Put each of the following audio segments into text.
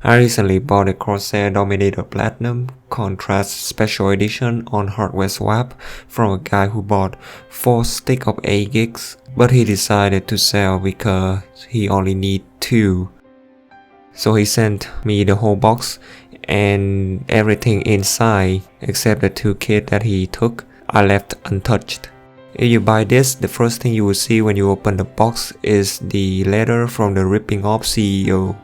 I recently bought a Corsair Dominator Platinum Contrast Special Edition on HardwareSwap from a guy who bought 4 sticks of 8 gigs, but he decided to sell because he only need 2. So he sent me the whole box and everything inside except the 2 kits that he took are left untouched. If you buy this, the first thing you will see when you open the box is the letter from the ripping off CEO.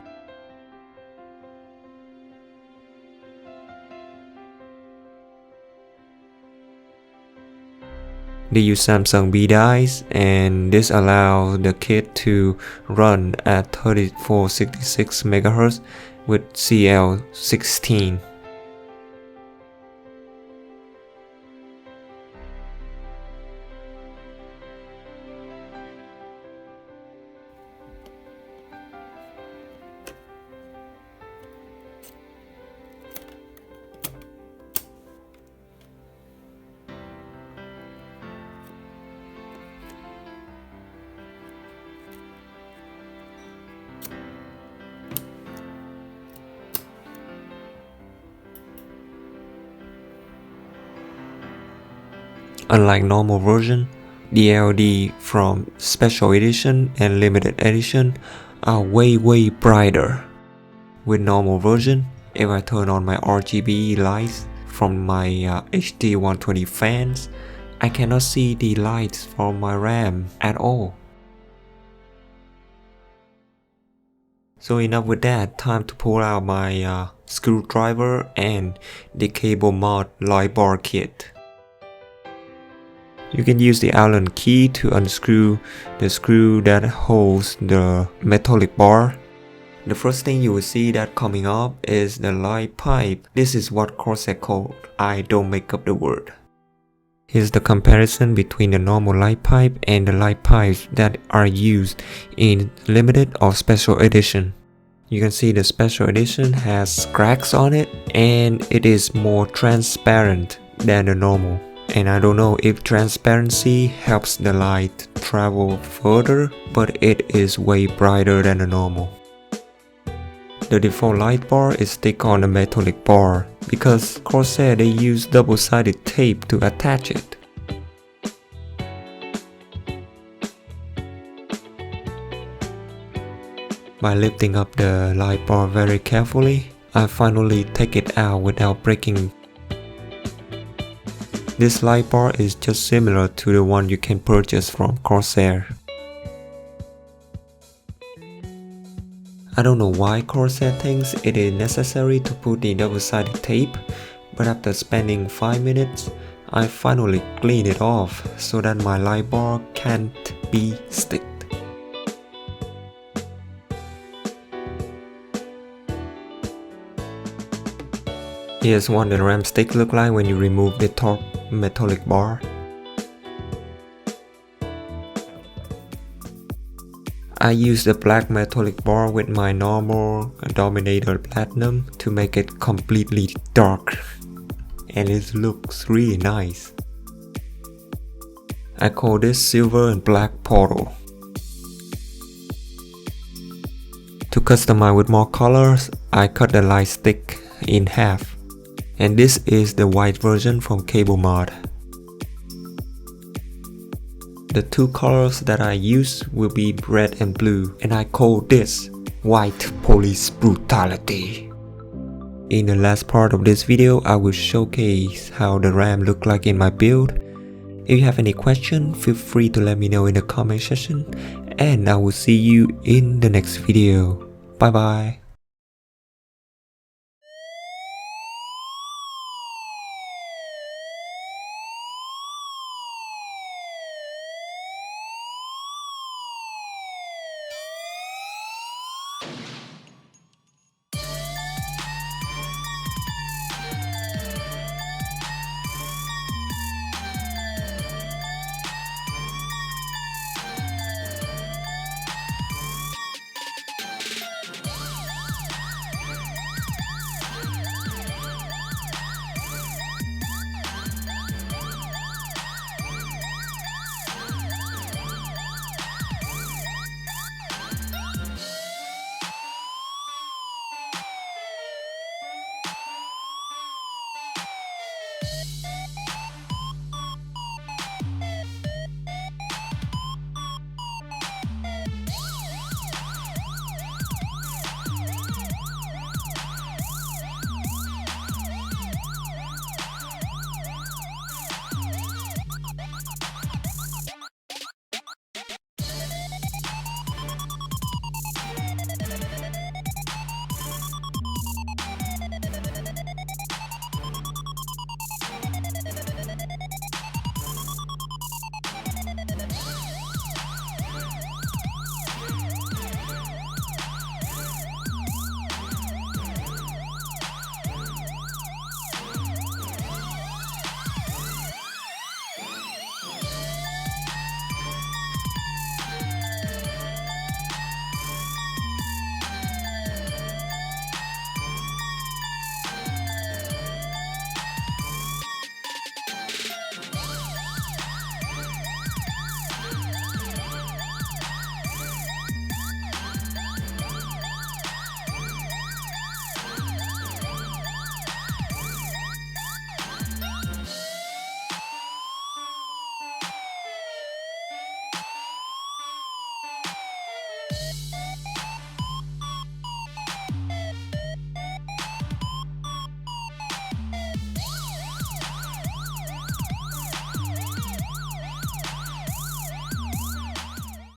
They use Samsung B dies, and this allows the kit to run at 3466 MHz with CL16. Unlike normal version, the LED from Special Edition and Limited Edition are way brighter. With normal version, if I turn on my RGB lights from my HD 120 fans, I cannot see the lights from my RAM at all. So enough with that, time to pull out my screwdriver and the CableMod Lightbar kit. You can use the Allen key to unscrew the screw that holds the metallic bar. The first thing you will see that coming up is the light pipe. This is what Corsair called. I don't make up the word. Here's the comparison between the normal light pipe and the light pipes that are used in limited or special edition. You can see the special edition has cracks on it and it is more transparent than the normal. And I don't know if transparency helps the light travel further, but it is way brighter than the normal. The default light bar is stick on the metallic bar because Corsair they use double-sided tape to attach it. By lifting up the light bar very carefully, I finally take it out without breaking. This light bar is just similar to the one you can purchase from Corsair. I don't know why Corsair thinks it is necessary to put the double-sided tape, but after spending 5 minutes, I finally cleaned it off so that my light bar can't be sticked. Here's what the RAM stick look like when you remove the top metallic bar. I used the black metallic bar with my normal Dominator Platinum to make it completely dark, and it looks really nice. I call this silver and black portal. To customize with more colors, I cut the light stick in half. And this is the white version from CableMod. The 2 colors that I use will be red and blue, and I call this white police brutality. In the last part of this video, I will showcase how the RAM look like in my build. If you have any question, feel free to let me know in the comment section, and I will see you in the next video. Bye bye.